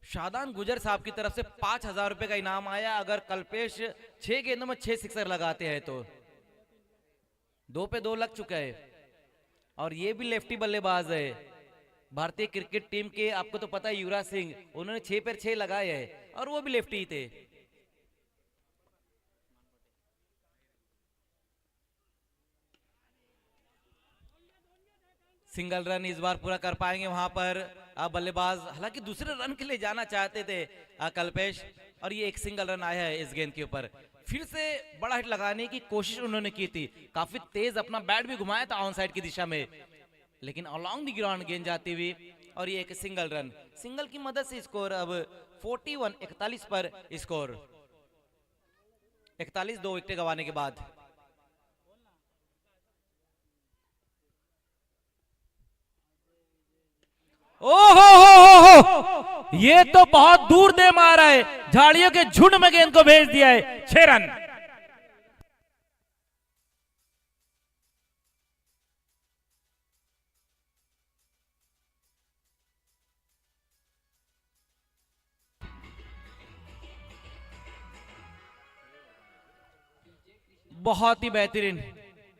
शादान गुजर साहब की तरफ से 5,000 रुपए का इनाम आया अगर कल्पेश 6 गेंदों में 6 सिक्सर लगाते हैं तो। 2 पे 2 लग चुका है और ये भी लेफ्टी बल्लेबाज है भारतीय क्रिकेट टीम के। आपको तो पता है युवराज सिंह, उन्होंने 6 पर 6 लगाए हैं और वो भी लेफ्टी थे। सिंगल रन इस बार पूरा कर पाएंगे वहां पर बल्लेबाज, हालांकि दूसरे रन के लिए जाना चाहते थे कल्पेश, और ये एक सिंगल रन आया है इस गेंद के ऊपर। फिर से बड़ा हिट लगाने की कोशिश उन्होंने की थी, काफी तेज अपना बैट भी घुमाया था ऑन साइड की दिशा में, लेकिन अलोंग द ग्राउंड गेंद जाती हुई और ये एक सिंगल रन। सिंगल की मदद से स्कोर अब 41-41 पर स्कोर, 41 2 विकेट गंवाने के बाद। ओहो हो, ये तो बहुत दूर दे मारा है, झाड़ियों के झुंड में गेंद को भेज दिया है। 6 रन। बहुत ही बेहतरीन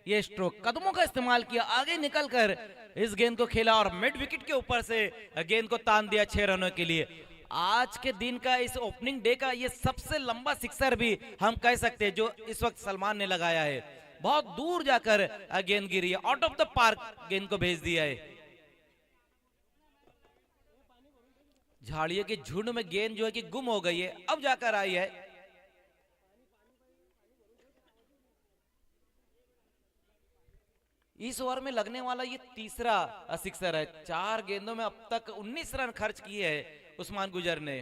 ये स्ट्रोक, कदमों का इस्तेमाल किया, आगे निकलकर इस गेंद को खेला और मिड विकेट के ऊपर से गेंद को तान दिया 6 रनों के लिए। आज के दिन का, इस ओपनिंग डे का ये सबसे लंबा सिक्सर भी हम कह सकते हैं जो इस वक्त सलमान ने लगाया है। बहुत दूर जाकर गेंद गिरी है, आउट ऑफ द पार्क गेंद को भेज दिया है। झाड़ियों के झुंड में गेंद जो है कि गुम हो गई है, अब जाकर आई है। इस ओवर में लगने वाला ये तीसरा सिक्सर है। 4 गेंदों में अब तक 19 रन खर्च किए हैं उस्मान गुजर ने।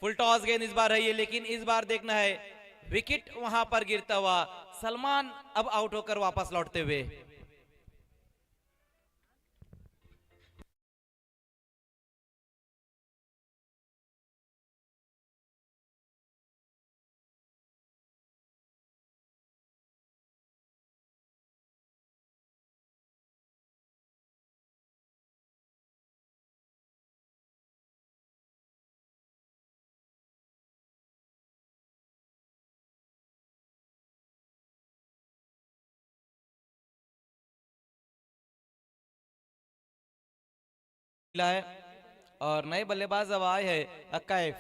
फुल टॉस गेंद इस बार है ये, लेकिन इस बार देखना है विकेट वहां पर गिरता हुआ सलमान अब आउट होकर वापस लौटते हुए। है और नए बल्लेबाज अब आए हैं कैफ।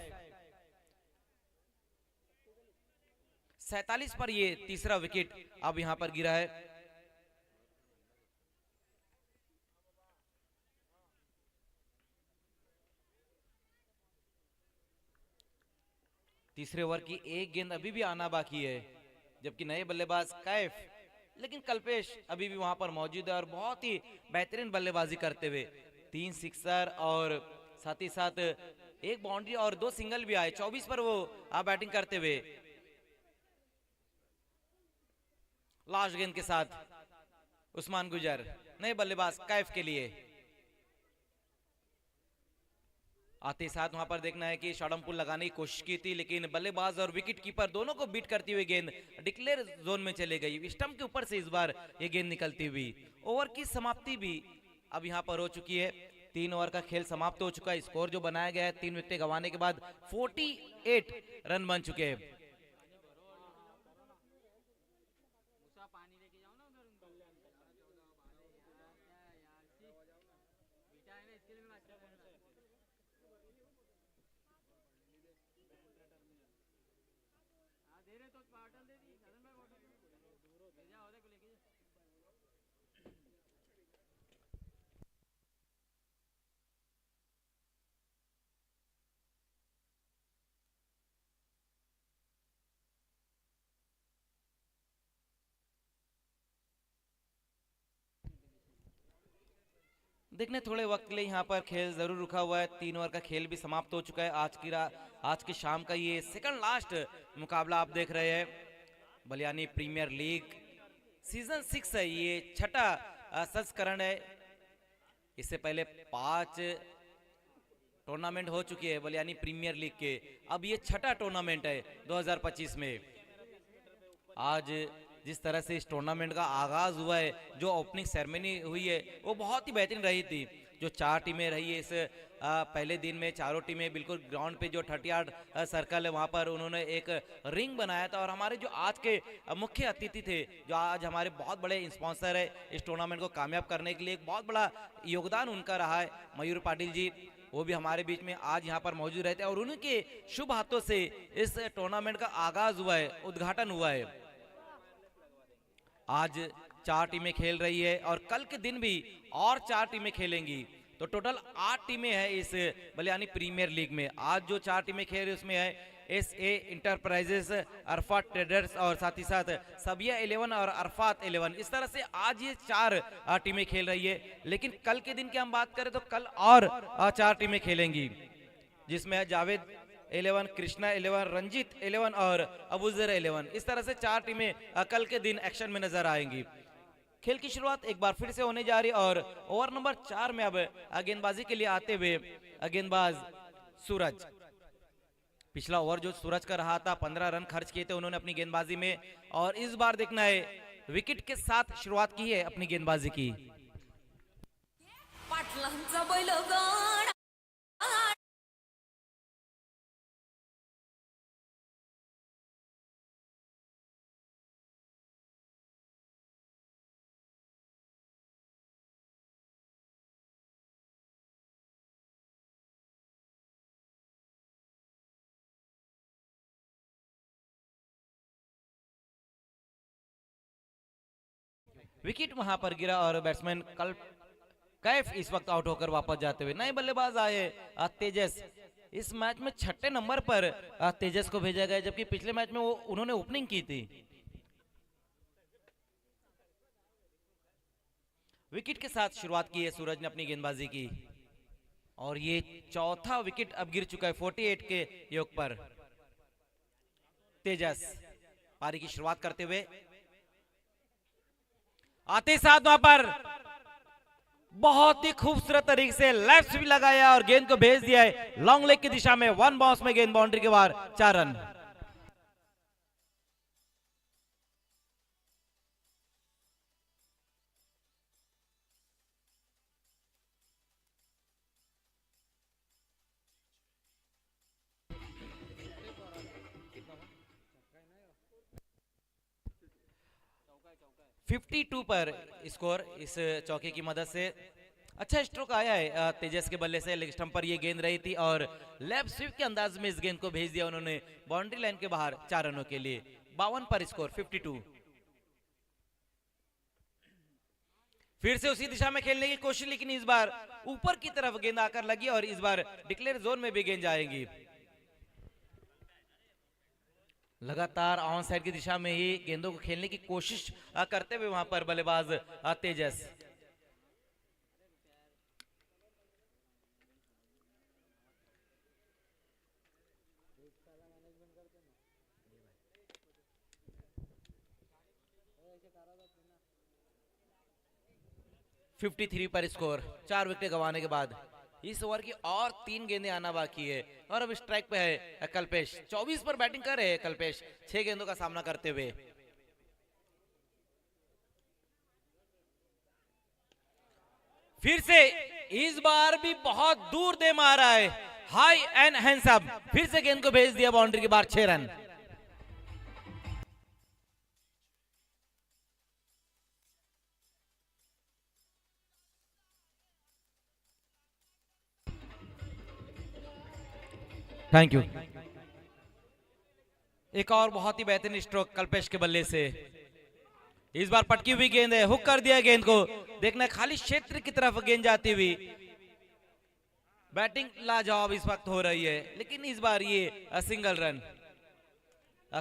47 पर ये तीसरा विकेट अब यहां पर गिरा है। तीसरे ओवर की एक गेंद अभी भी आना बाकी है, जबकि नए बल्लेबाज कैफ, लेकिन कल्पेश अभी भी वहां पर मौजूद है और बहुत ही बेहतरीन बल्लेबाजी करते हुए 3 सिक्सर और साथ ही साथ एक बाउंड्री और 2 सिंगल भी आए। 24 पर वो बैटिंग करते हुए लास्ट गेंद के साथ उस्मान गुजर नए बल्लेबाज कैफ के लिए आते साथ वहां पर देखना है कि शॉर्ट पुल लगाने की कोशिश की थी, लेकिन बल्लेबाज और विकेट कीपर दोनों को बीट करती हुई गेंद डिक्लेयर जोन में चले गई। स्टंप के ऊपर से इस बार ये गेंद निकलती हुई। ओवर की समाप्ति भी अब यहां पर हो चुकी है। 3 ओवर का खेल समाप्त हो चुका है। स्कोर जो बनाया गया है 3 विकेट गंवाने के बाद 48 रन बन चुके हैं। देखने थोड़े वक्त के लिए यहाँ पर खेल जरूर रुका हुआ है। 3 ओवर का खेल भी समाप्त हो चुका है। आज की शाम का ये सेकंड लास्ट मुकाबला आप देख रहे हैं। बलियानी प्रीमियर लीग सीजन 6 है, ये छठा संस्करण है। इससे पहले 5 टूर्नामेंट हो चुकी है बलियानी प्रीमियर लीग के, अब ये छठा टूर्नामेंट है 2025 में। आज जिस तरह से इस टूर्नामेंट का आगाज हुआ है, जो ओपनिंग सेरेमनी हुई है वो बहुत ही बेहतरीन रही थी। जो 4 टीमें रही है इस पहले दिन में, चारों टीमें बिल्कुल ग्राउंड पे जो 30 यार्ड सर्कल है वहां पर उन्होंने एक रिंग बनाया था। और हमारे जो आज के मुख्य अतिथि थे, जो आज हमारे बहुत बड़े स्पॉन्सर है इस टूर्नामेंट को कामयाब करने के लिए, एक बहुत बड़ा योगदान उनका रहा है, मयूर पाटिल जी, वो भी हमारे बीच में आज यहाँ पर मौजूद रहते हैं। और उनके शुभ हाथों से इस टूर्नामेंट का आगाज हुआ है, उद्घाटन हुआ है। आज 4 टीमें खेल रही है और कल के दिन भी और 4 टीमें खेलेंगी, तो टोटल 8 टीमें हैं इस बलियानी प्रीमियर लीग में। आज जो 4 टीमें खेल रही है उसमें है SA इंटरप्राइजेस, अरफात ट्रेडर्स और साथ ही साथ सबिया 11 और अरफात 11। इस तरह से आज ये 4 टीमें खेल रही है। लेकिन कल के दिन की हम बात करें तो कल और 4 टीमें खेलेंगी, जिसमें है जावेद 11, कृष्णा 11, रंजीत 11 और अबूजर 11। इस तरह से 4 टीमें कल के दिन एक्शन में नजर आएंगी। खेल की शुरुआत एक बार फिर से होने जा रही है और ओवर नंबर 4 में अब गेंदबाजी के लिए आते हुए गेंदबाज सूरज। पिछला ओवर जो सूरज का रहा था, 15 रन खर्च किए थे उन्होंने अपनी गेंदबाजी में, और इस बार देखना है विकेट के साथ शुरुआत की है अपनी गेंदबाजी की। पाटलांचा बैलगाडा 'विकेट वहां पर गिरा और बैट्समैन कल कैफ इस वक्त आउट होकर वापस जाते हुए नए बल्लेबाज आए तेजस। इस मैच में 6ठे नंबर पर तेजस को भेजा गया, जबकि पिछले मैच में वो उन्होंने ओपनिंग की थी। विकेट के साथ शुरुआत की है सूरज ने अपनी गेंदबाजी की, और ये चौथा विकेट अब गिर चुका है 48 के योग पर। तेजस पारी की शुरुआत करते हुए आते साथ वहां पर बहुत ही खूबसूरत तरीके से लेफ्ट भी लगाया और गेंद को भेज दिया है लॉन्ग लेग की दिशा में। 1 बाउंस में गेंद बाउंड्री के बाहर, 4 रन। फिफ्टी 52 पर स्कोर इस चौके की मदद से। अच्छा स्ट्रोक आया है तेजस के बल्ले से, लेग स्टंप पर ये गेंद रही थी और लेफ्ट स्वीप के अंदाज में इस गेंद को भेज दिया उन्होंने बाउंड्री लाइन के बाहर 4 रनों के लिए। 52 पर स्कोर 52। फिर से उसी दिशा में खेलने की कोशिश, लेकिन इस बार ऊपर की तरफ गेंद आकर लगी और इस बार डिक्लेयर जोन में भी गेंद जाएगी। लगातार ऑन साइड की दिशा में ही गेंदों को खेलने की कोशिश करते हुए वहां पर बल्लेबाज तेजस। फिफ्टी 53 पर स्कोर 4 विकेट गंवाने के बाद। इस ओवर की और 3 गेंदें आना बाकी है और अब स्ट्राइक पे है कल्पेश। 24 पर बैटिंग कर रहे हैं कल्पेश 6 गेंदों का सामना करते हुए। फिर से इस बार भी बहुत दूर दे मारा है, हाई एंड हैंडसम। फिर से गेंद को भेज दिया बाउंड्री के बाहर, 6 रन। Thank you. एक और बहुत ही बेहतरीन स्ट्रोक कल्पेश के बल्ले से। इस बार पटकी हुई गेंद है, हुक कर दिया गेंद को। देखना खाली क्षेत्र की तरफ गेंद जाती हुई। बैटिंग लाजवाब इस वक्त हो रही है, लेकिन इस बार ये सिंगल रन।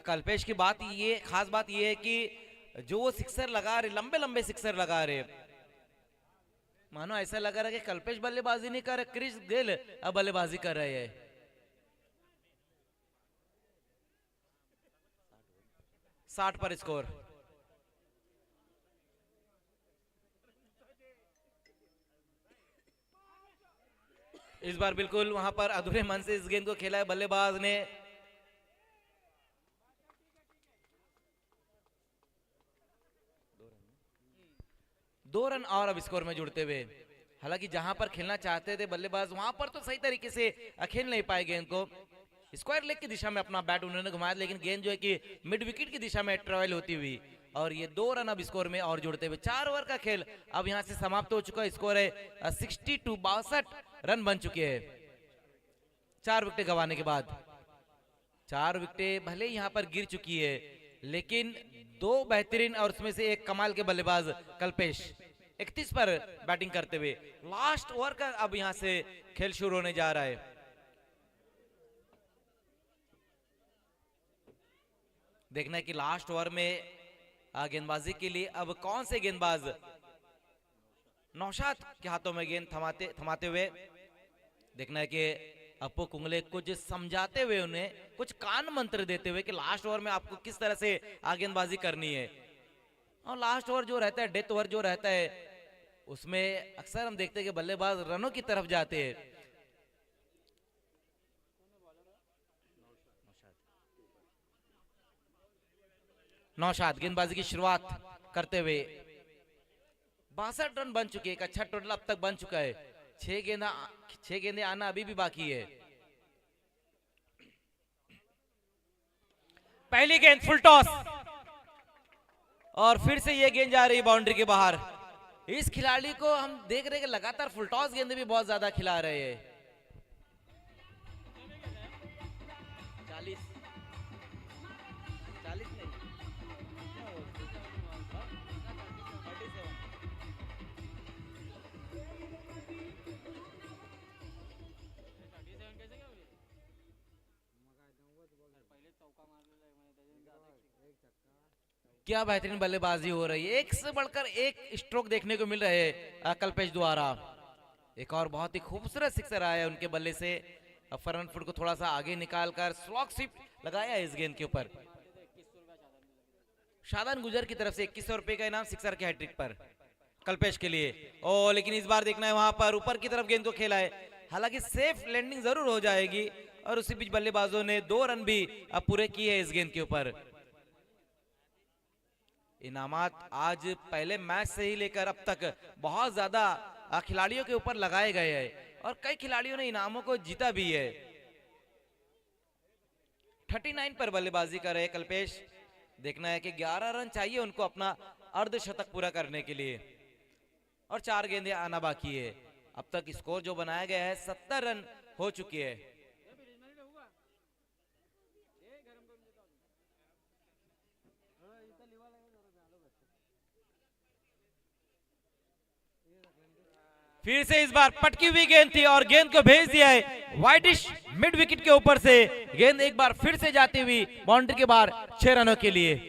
कल्पेश की बात ये, खास बात ये है कि जो वो सिक्सर लगा रहे, लंबे लंबे सिक्सर लगा रहे, मानो ऐसा लगा रहा है कि कल्पेश बल्लेबाजी नहीं कर रहे, क्रिस गेल बल्लेबाजी कर रहे हैं। 60 पर स्कोर। इस बार बिल्कुल वहां पर अधूरे मन से इस गेंद को खेला है बल्लेबाज ने। 2 रन और अब स्कोर में जुड़ते हुए। हालांकि जहां पर खेलना चाहते थे बल्लेबाज वहां पर तो सही तरीके से खेल नहीं पाए गेंद को। स्क्वायर लेग की दिशा में अपना बैट उन्होंने घुमाया, लेकिन गेंद जो है कि मिड विकेट की दिशा में ट्रेवल होती हुई, और ये 2 रन अब स्कोर में और जुड़ते हुए। 4 ओवर का खेल अब यहां से समाप्त हो चुका है। स्कोर है 62, 62 रन बन चुके हैं 4 विकेट गंवाने के बाद। 4 विकेटें भले यहाँ पर गिर चुकी है, लेकिन 2 बेहतरीन और उसमें से एक कमाल के बल्लेबाज कल्पेश 31 पर बैटिंग करते हुए। लास्ट ओवर का अब यहां से खेल शुरू होने जा रहा है। देखना है कि लास्ट ओवर में गेंदबाजी के लिए अब कौन से गेंदबाज। नौशाद के हाथों में गेंद थमाते हुए। देखना है कि अपू कुंगले कुछ समझाते हुए, उन्हें कुछ कान मंत्र देते हुए कि लास्ट ओवर में आपको किस तरह से गेंदबाजी करनी है। और लास्ट ओवर जो रहता है, डेथ ओवर जो रहता है, उसमें अक्सर हम देखते हैं कि बल्लेबाज रनों की तरफ जाते हैं। नौशाद गेंदबाजी की शुरुआत करते हुए। 62 रन बन चुके हैं, एक अच्छा टोटल अब तक बन चुका है। 6 गेंदें आना अभी भी बाकी है। पहली गेंद फुल टॉस, और फिर से ये गेंद जा रही बाउंड्री के बाहर। इस खिलाड़ी को हम देख रहे हैं कि लगातार फुल टॉस गेंदें भी बहुत ज्यादा खिला रहे हैं। 40 नहीं, क्या बेहतरीन बल्लेबाजी हो रही है। एक से बढ़कर एक स्ट्रोक देखने को मिल रहे हैं कल्पेश द्वारा। एक और बहुत ही खूबसूरत सिक्सर आया है उनके बल्ले से। फ्रंट फुट को थोड़ा सा आगे निकालकर स्लॉक स्वीप लगाया इस गेंद के ऊपर। शादान गुजर की तरफ से 2100 रुपए का इनाम सिक्सर के हैट्रिक पर कल्पेश के लिए। ओ लेकिन इस बार देखना है वहां पर ऊपर की तरफ गेंद को खेला है। हालांकि सेफ लैंडिंग जरूर हो जाएगी, और उसी बीच बल्लेबाजों ने 2 रन भी पूरे किए हैं इस गेंद के ऊपर। इनामात आज पहले मैच से ही लेकर अब तक बहुत ज्यादा खिलाड़ियों के ऊपर लगाए गए हैं, और कई खिलाड़ियों ने इनामों को जीता भी है। 39 पर बल्लेबाजी कर रहे कल्पेश। देखना है कि 11 रन चाहिए उनको अपना अर्धशतक पूरा करने के लिए, और 4 गेंदें आना बाकी है। अब तक स्कोर जो बनाया गया है 70 रन हो चुकी है। फिर से इस बार पटकी हुई गेंद थी, और गेंद को भेज दिया है वाइडिश मिड विकेट के ऊपर से। गेंद एक बार फिर से जाती हुई बाउंड्री के बाहर 6 रनों के लिए।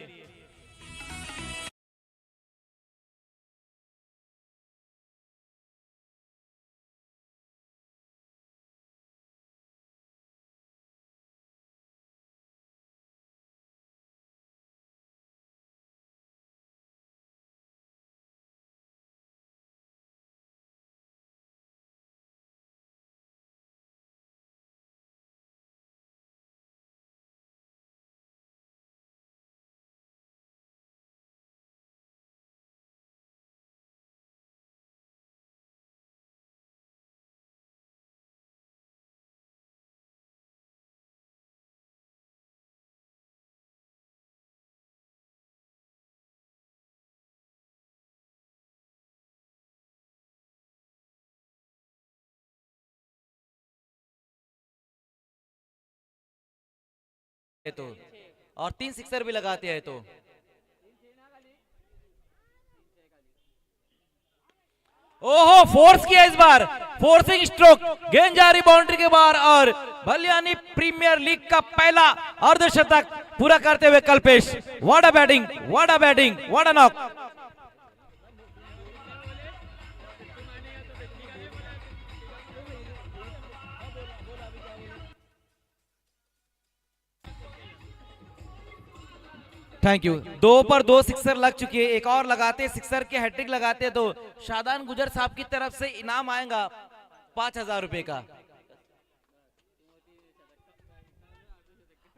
तो और 3 सिक्सर भी लगाते हैं तो। ओहो फोर्स किया इस बार, फोर्सिंग स्ट्रोक, गेंद जा रही बाउंड्री के बाहर, और भलियानी प्रीमियर लीग का पहला अर्धशतक पूरा करते हुए Kalpesh. What a batting, what a batting, what a knock. Thank you. 2 per 2 sixer लग चुकी है, एक और लगाते सिक्सर के हैट्रिक लगाते तो शादान गुजर साहब की तरफ से इनाम आएगा 5000 रुपए का।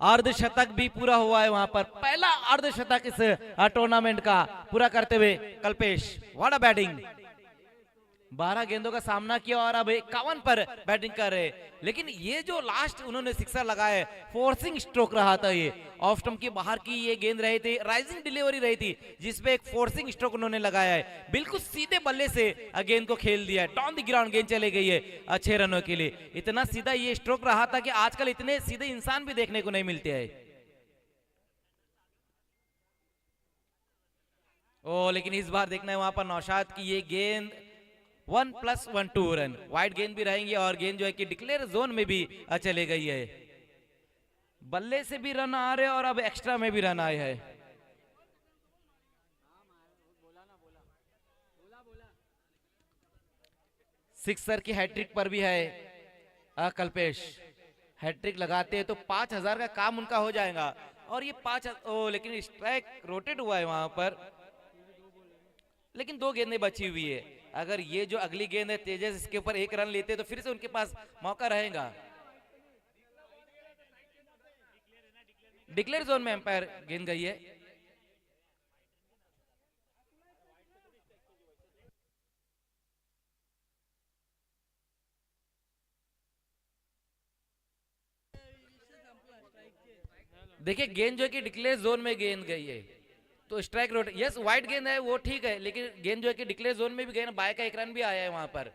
अर्धशतक भी पूरा हुआ है वहां पर, पहला अर्धशतक इस टूर्नामेंट का पूरा करते हुए कल्पेश। व्हाट अ बैटिंग, 12 गेंदों का सामना किया और अब 51 पर बैटिंग कर रहे। लेकिन ये जो लास्ट उन्होंने सिक्सर लगाया, फोर्सिंग स्ट्रोक रहा था, ये ऑफ स्टंप की बाहर की ये गेंद रही थी, राइजिंग डिलीवरी रही थी, जिसपे एक फोर्सिंग स्ट्रोक उन्होंने लगाया है। बिल्कुल सीधे बल्ले से गेंद को खेल दिया है, डाउन द ग्राउंड गेंद चले गई है 6 रनों के लिए। इतना सीधा ये स्ट्रोक रहा था कि आजकल इतने सीधे इंसान भी देखने को नहीं मिलते हैं। ओ लेकिन इस बार देखना है वहां पर नौशाद की ये गेंद 1+1 2 रन, वाइड गेंद भी रहेंगे और गेंद जो है कि डिक्लेयर जोन में भी चले गई है। बल्ले से भी रन आ रहे और अब एक्स्ट्रा में भी रन आए हैं। सिक्सर की हैट्रिक पर भी है कल्पेश, हैट्रिक लगाते हैं तो 5000 का काम उनका हो जाएगा। और ये 5 लेकिन स्ट्राइक रोटेट हुआ है वहां पर, लेकिन 2 गेंदें बची हुई है। अगर ये जो अगली गेंद है तेजस, इसके ऊपर 1 रन लेते तो फिर से उनके पास मौका रहेगा। डिक्लेयर जोन में एम्पायर गेंद गई है। देखिए गेंद जो है कि डिक्लेयर जोन में गेंद गई है तो स्ट्राइक रोट, यस वाइड गेंद है वो ठीक है, लेकिन गेंद जो है कि डिक्लेयर जोन में भी गई ना, बाय का 1 रन भी आया है वहां पर,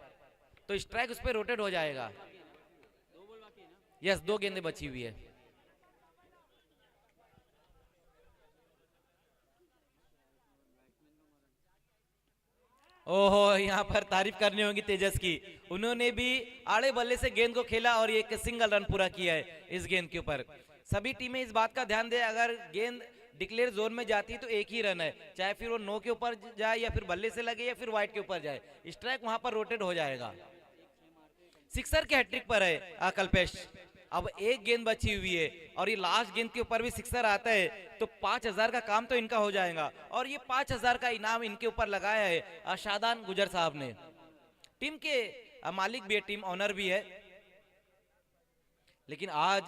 तो स्ट्राइक उस पर रोटेट हो जाएगा। यस 2 गेंदें बची हुई है। ओहो यहाँ पर तारीफ करनी होगी तेजस की, उन्होंने भी आड़े बल्ले से गेंद को खेला और एक सिंगल रन पूरा किया है इस गेंद के ऊपर। सभी टीमें इस बात का ध्यान दें, अगर गेंद डिक्लेयर जोन में जाती है तो 1 ही रन है, चाहे फिर वो 9 के ऊपर जाए या फिर बल्ले से लगे या फिर वाइड के ऊपर जाए, स्ट्राइक वहां पर रोटेट हो जाएगा। सिक्सर के हैट्रिक पर है कल्पेश, अब 1 गेंद बची हुई है और ये लास्ट गेंद के ऊपर भी सिक्सर आता है तो 5000 का काम तो इनका हो जाएगा। और ये 5000 का इनाम इनके ऊपर लगाया है शादान गुजर साहब ने, टीम के मालिक भी है, टीम ऑनर भी है। लेकिन आज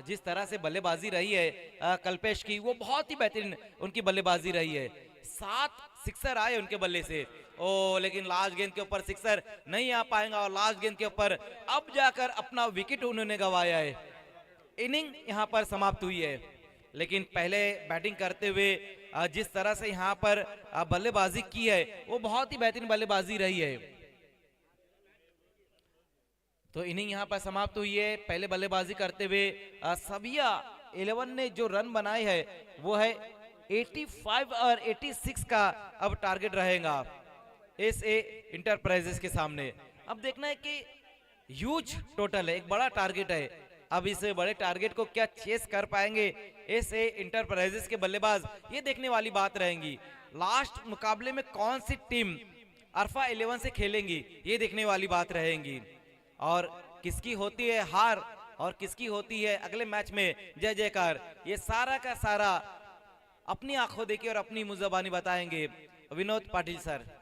जिस तरह से बल्लेबाजी रही है कल्पेश की, वो बहुत ही बेहतरीन उनकी बल्लेबाजी रही है। 7 सिक्सर आए उनके बल्ले से, ओ लेकिन लास्ट गेंद के ऊपर सिक्सर नहीं आ पाएगा और लास्ट गेंद के ऊपर अब जाकर अपना विकेट उन्होंने गंवाया है। इनिंग यहां पर समाप्त हुई है, लेकिन पहले बैटिंग करते हुए जिस तरह से यहां पर बल्लेबाजी की है वो बहुत ही बेहतरीन बल्लेबाजी रही है। तो इनिंग यहां पर समाप्त हुई है। पहले बल्लेबाजी करते हुए सबिया 11 ने जो रन बनाए हैं वो है 85 और 86 का अब टारगेट रहेगा एसए इंटरप्राइजेस के सामने। अब देखना है कि ह्यूज टोटल है, एक बड़ा टारगेट है, अब इस बड़े टारगेट को क्या चेस कर पाएंगे एसए इंटरप्राइजेस के बल्लेबाज, ये देखने वाली बात रहेगी। लास्ट मुकाबले में कौन सी टीम अरफा 11 से खेलेंगी ये देखने वाली बात रहेगी, और किसकी होती है हार और किसकी होती है अगले मैच में जय जयकार, ये सारा का सारा अपनी आंखों देखिए और अपनी मुजबानी बताएंगे Vinod Patil sir.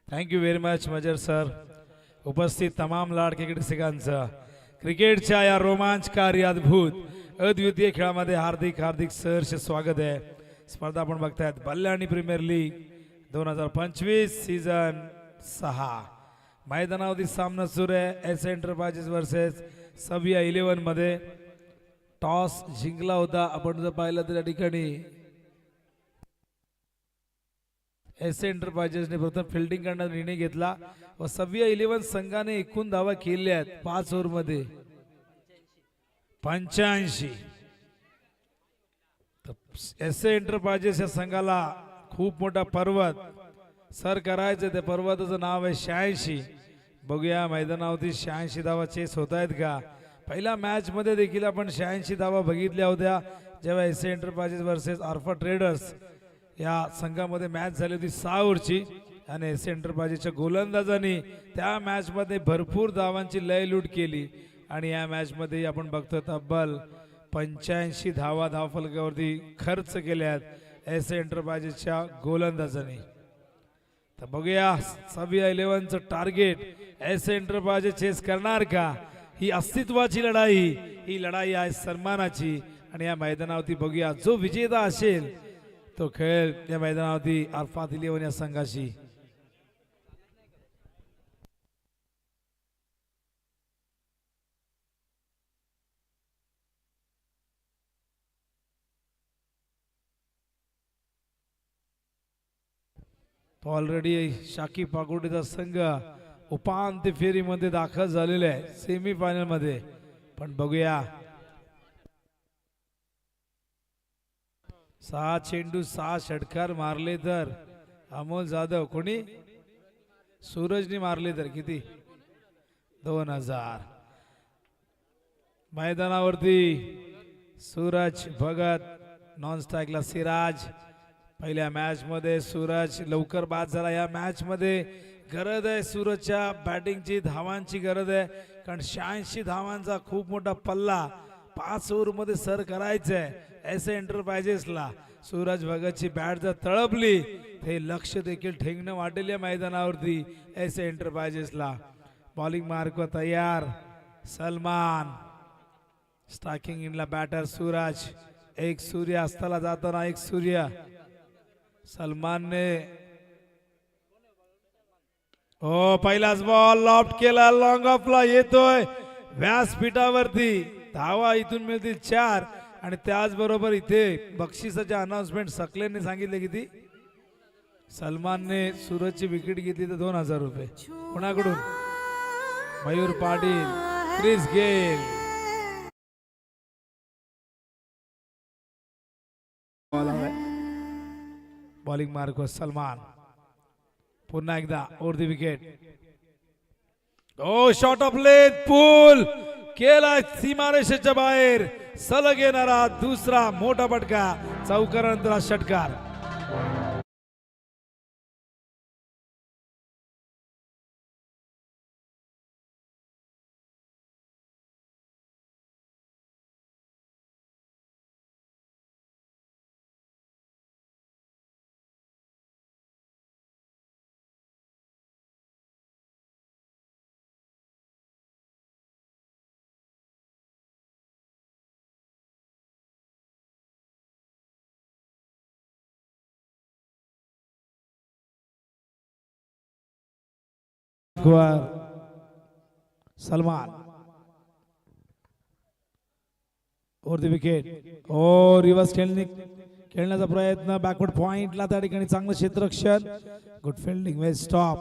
Thank you very much Mazhar sir. उपस्थित तमाम लाडके क्रीडकांचं क्रिकेटच्या या रोमांचकारी अद्भुत अद्वितीय खेळामध्ये हार्दिक हार्दिक सहर्ष स्वागत आहे. स्पर्धा आपण बघतायत बल्लानी प्रीमियर लीग 2025 सीझन 6. मैदानावरती सामना सुरू आहे एस एंटरप्राइजेस वर्सेस सबिया 11 मध्ये. टॉस जिंकला होता. आपण जर पाहिलं तर या ठिकाणी एस एंटरप्राइजेसने प्रथम फिल्डिंग करण्याचा निर्णय घेतला व सव्या 11 संघाने एकूण धावा केल्या आहेत 5 ओव्हरमध्ये 85. एस एंटरप्राइजेस या संघाला खूप मोठा पर्वत सर करायचं. त्या पर्वताचं नाव आहे 86. बघूया मैदानावरती 86 धावा चेस होत आहेत का. पहिल्या मॅच मध्ये देखील आपण 86 धावा बघितल्या होत्या जेव्हा एस एंटरप्राइजेस वर्सेस आर्फा ट्रेडर्स या संघामध्ये मॅच झाली होती 6 ओव्हरची आणि एस एंटरप्राइजेसच्या गोलंदाजांनी त्या मॅच मध्ये भरपूर धावांची लयलूट केली आणि या मॅच मध्ये आपण बघतो तब्बल 85 धावा धावफलकावरती खर्च केल्यात एस एंटरप्राइजेसच्या गोलंदाजांनी. तर बघूया सव्या 11चं टार्गेट एस एंटरप्राइजेस चेस करणार का. ही अस्तित्वाची लढाई, ही लढाई आहे सन्मानाची आणि या मैदानावरती बघूया जो विजेता असेल तो खेळ या मैदानावरती आर्फा 11 या संघाशी. तो ऑलरेडी शाकी पागोडीचा संघ उपांत्य फेरीमध्ये दाखल झालेला आहे सेमी फायनल मध्ये. पण बघूया 6 चेंडू 6 षटकार मारले तर अमोल जाधव कोणी सूरजने मारले तर किती 2000. मैदानावरती सूरज भगत नॉन स्ट्राईकला सिराज. पहिल्या मॅच मध्ये सूरज लवकर बाद झाला. या मॅच मध्ये गरज आहे सूरजच्या बॅटिंगची, धावांची गरज आहे कारण 86 धावांचा खूप मोठा पल्ला 5 ओव्हर मध्ये सर करायचं आहे एस एंटरप्राइजेसला. सूरज भगतची बॅट जर तळपली ते लक्ष देखील ठेंगणं वाटेल या मैदानावरती एस एंटरप्राइजेसला. बॉलिंग मार्क तयार सलमान. स्ट्रायकिंग इनला बॅटर सूरज. एक सूर्य अस्ताला जाताना एक सूर्य. सलमानने पहिलाच बॉल लॉफ्ट केला. लॉंग ऑफला येतोय व्यासपीठावरती. धावा इथून मिळतील 4 आणि त्याचबरोबर इथे बक्षिसाचे अनाउन्समेंट सकलेने सांगितले किती. सलमानने सूरजची विकेट घेतली तर 2000 रुपये. कोणाकडून Mayur Patil Chris Gayle. Bowling mark Salman. पुन्हा एकदा over the wicket. Shot off leg pull केला सीमारेषेच्या बाहेर. सलग येणारा दुसरा मोठा फटका चौकारानंतर षटकार. Salman over the wicket. Reverse खेळण्याचा प्रयत्न बॅकवर्ड पॉइंटला त्या ठिकाणी चांगलं क्षेत्ररक्षण. गुड फिल्डिंग वेल स्टॉप.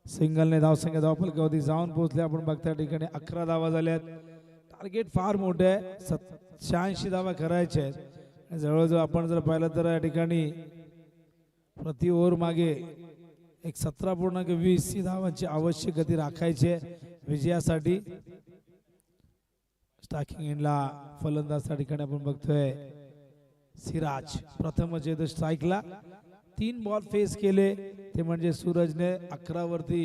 सिंगलने धावसंख्या धावफलकावरती जाऊन पोहोचले. आपण बघता या ठिकाणी 11 धावा झाल्यात. टार्गेट फार मोठे आहे 86 धावा करायचे आहेत. जवळजवळ आपण जर पाहिलं तर या ठिकाणी प्रति ओव्हर मागे एक 17.20 धावांची आवश्यक गती राखायची आहे विजयासाठी. स्ट्रायकिंग एंडला फलंदाज त्या ठिकाणी आपण बघतोय सिराज. प्रथमच येतो स्ट्राईकला. 3 बॉल फेस केले ते म्हणजे सूरजने 11 वरती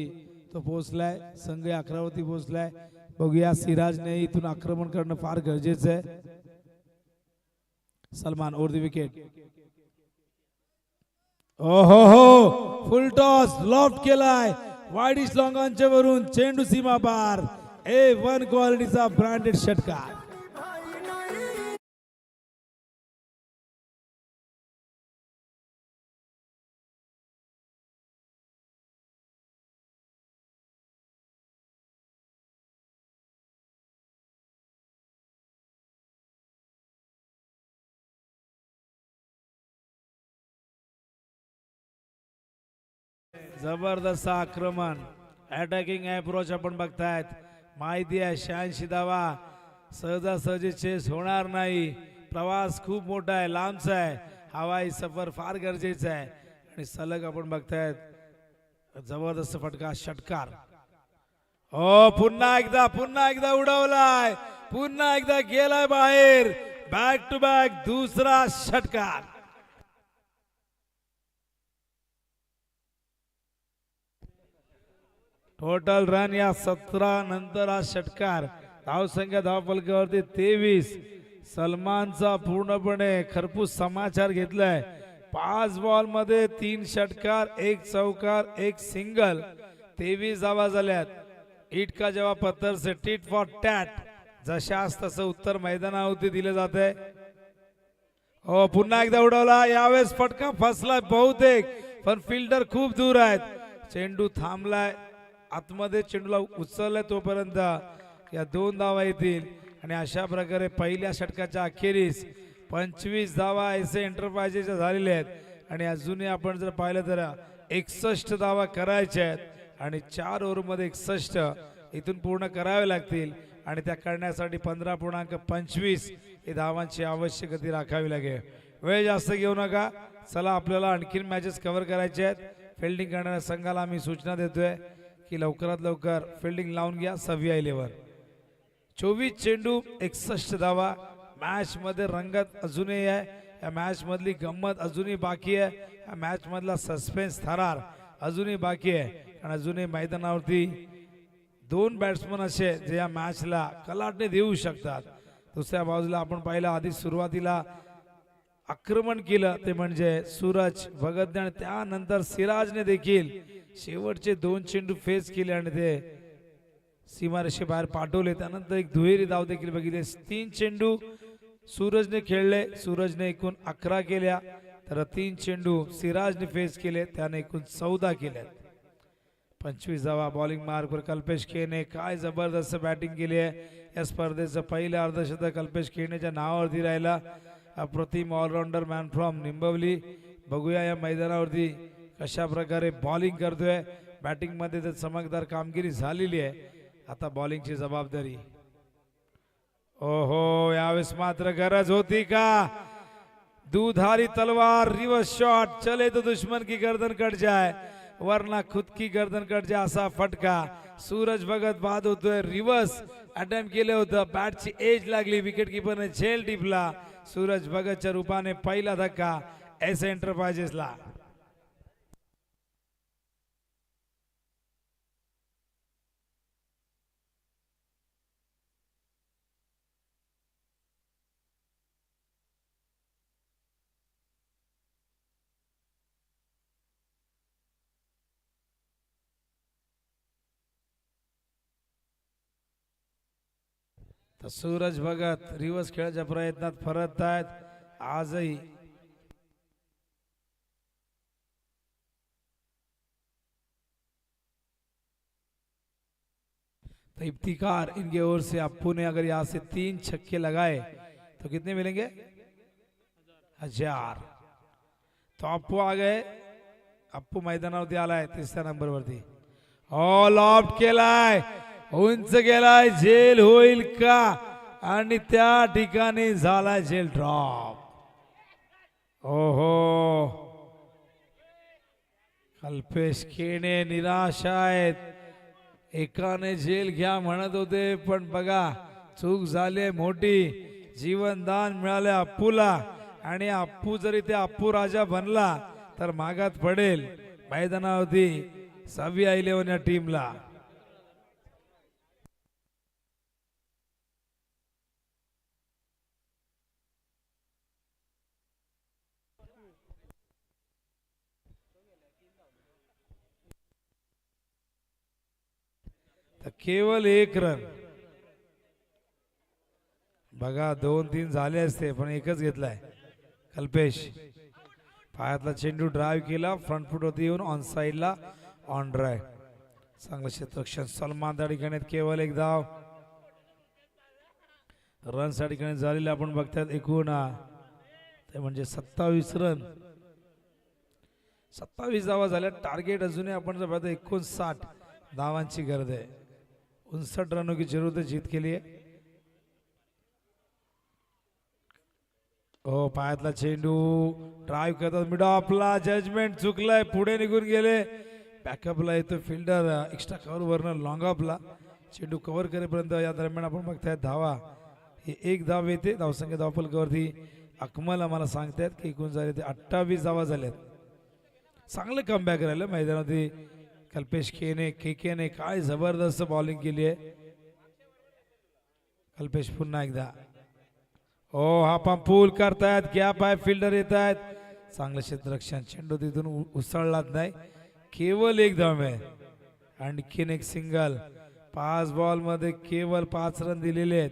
तो पोहोचलाय. संघ 11 वरती पोहोचलाय. बघूया सिराजने इथून आक्रमण करणं फार गरजेचं आहे. Salman over the wicket. Full toss loft केलाय वाईडिश लॉंगांच्या वरून. चेंडू सीमा पार. A1 क्वालिटीचा ब्रँडेड षटकार. जबरदस्त आक्रमण अटॅकिंग अप्रोच आपण बघतायत. माहिती आहे 86 धावा सहजासहजी चेस होणार नाही. प्रवास खूप मोठा आहे, लांबचा आहे. हवाई सफर फार गरजेचा आहे आणि सलग आपण बघतायत जबरदस्त फटका षटकार. हो पुन्हा एकदा उडवलाय, पुन्हा एकदा गेलाय बाहेर. बॅक टू बॅक दुसरा षटकार. टोटल रन या 17 नंतर हा षटकार. धावसंख्या धावफलकावरती 23. सलमानचा पूर्णपणे खरपूस समाचार घेतलाय. 5 बॉल मध्ये 3 षटकार, 1 चौकार, 1 सिंगल. 23 धावा झाल्यात. इट का जवाब पत्थर से टिट फॉर टॅट. जशास तसं उत्तर मैदानावरती दिलं जात आहे. हो पुन्हा एकदा उडवला. यावेळेस फटका फसलाय बहुतेक, पण फिल्डर खूप दूर आहेत. चेंडू थांबलाय आतमध्ये. चेंडूला उचललाय तोपर्यंत या 2 धावा येतील आणि अशा प्रकारे पहिल्या षटकाच्या अखेरीस 25 धावा ऐसे एंटरप्राइजेसच्या झालेल्या आहेत आणि अजूनही आपण जर पाहिलं तर 61 धावा करायच्या आहेत आणि 4 ओव्हरमध्ये 61 इथून पूर्ण करावे लागतील आणि त्या करण्यासाठी 15.25 ही धावांची आवश्यक गती राखावी लागेल. वेळ जास्त घेऊ नका. चला आपल्याला आणखीन मॅचेस कव्हर करायचे आहेत. फिल्डिंग करणाऱ्या संघाला आम्ही सूचना देतोय की लवकरात लवकर फिल्डिंग लावून घ्या. 6व्या इलेवर 24 चेंडू 61 धावा. मॅच मध्ये रंगत अजूनही आहे. या मॅच मधली गंमत अजूनही बाकी आहे. या मॅच मधला सस्पेन्स थरार अजूनही बाकी आहे आणि अजूनही मैदानावरती 2 बॅट्समन असे जे या मॅचला कलाटणी देऊ शकतात. दुसऱ्या बाजूला आपण पाहिलं आधी सुरुवातीला आक्रमण केलं ते म्हणजे सूरज भगतने आणि त्यानंतर सिराजने देखील शेवटचे 2 चेंडू फेस केले आणि ते सीमारेषे बाहेर पाठवले. त्यानंतर एक दुहेरी धाव देखील बघितले. 3 चेंडू सूरजने खेळले. सूरजने एकूण 11 केल्या तर 3 चेंडू सिराजने फेस केले, त्याने एकूण 14 केल्या. 25 धावा. बॉलिंग मार्कवर कल्पेश खेने काय जबरदस्त बॅटिंग केली आहे. या स्पर्धेचं पहिलं अर्धशतक कल्पेश खेनेच्या नावावरती राहिला. अप्रतिम ऑलराऊंडर मॅन फ्रॉम निंबवली. बघूया या मैदानावरती कशा प्रकारे बॉलिंग करतोय. बॅटिंग मध्ये तर चमकदार कामगिरी झालेली आहे. आता बॉलिंगची जबाबदारी. ओहो यावेळेस मात्र गरज होती का. दुधारी तलवार रिवर्स शॉट. चले तो दुश्मन की गर्दन कट जाए वरना खुद की गर्दन कट जाए असा फटका. सूरज भगत बाद होतोय. रिवर्स अटेम्प्ट केलं होतं. बॅटची एज लागली. विकेट किपरने झेल टिपला. सूरज भगतच्या रूपाने पहिला धक्का एस एंटरप्राइजेसला. तर सूरज भगत रिवर्स खेळाच्या प्रयत्नात परत आहेत आजही. तो इफ्तिकार इनके ओर से अप्पू ने अगर यहाँ से 3 छक्के लगाए तो कितने मिलेंगे 1000. तो अप्पू आ गए. अप्पू मैदानावरती आलाय 3ऱ्या नंबरवरती. ऑल आउट केलाय. उंच गेलाय. झेल होईल का आणि त्या ठिकाणी झालाय झेल ड्रॉप. ओहो कल्पेश खेने निराश आहेत. एकाने झेल घ्या म्हणत होते पण बघा चूक झाली मोठी. जीवनदान मिळाले अप्पूला आणि अप्पू जरी ते अप्पू राजा बनला तर मागात पडेल मैदानावरती 6व्या 11 या टीमला. तर केवळ 1 रन. बघा 2-3 झाले असते पण एकच घेतलाय कल्पेश. पायातला चेंडू ड्राईव्ह केला. फ्रंट फुट होती येऊन ऑन साइडला ऑन ड्राईव्ह. चांगलं क्षेत्ररक्षण. सलमान त्या ठिकाणी केवळ 1 धाव. रन त्या ठिकाणी झालेले आपण बघतात एकूण ते म्हणजे 27 रन. 27 धावा झाल्या. टार्गेट अजूनही आपण जर पाहतो 59 धावांची गरज आहे. 59 रनों की जरूरत है जीत के लिए. हो पायातला चेंडू ड्राईव्ह करतात मिडो आपला जजमेंट चुकलाय पुढे निघून गेले. बॅकअपला येतो फिल्डर एक्स्ट्रा कव्हर वरनं लॉंग ऑफला चेंडू कव्हर करेपर्यंत या दरम्यान आपण बघतायत धावा ही एक धाव येते. धावसंख्या धावफलकावरती अकमल आम्हाला सांगतायत की एकूण झाले ते 28 धावा झाल्यात. चांगलं कमबॅक राहिलं मैदानावरती. कल्पेश केने काय जबरदस्त बॉलिंग केली आहे. कल्पेश पुन्हा एकदा हो हा पंप पूल करतायत. गॅप आहे फिल्डर येत आहेत. चांगलं क्षेत्ररक्षण चेंडू तिथून उसळलाच नाही. केवळ एक धाव आहे. आणखीन एक सिंगल. 5 बॉल मध्ये केवळ 5 रन दिलेले आहेत.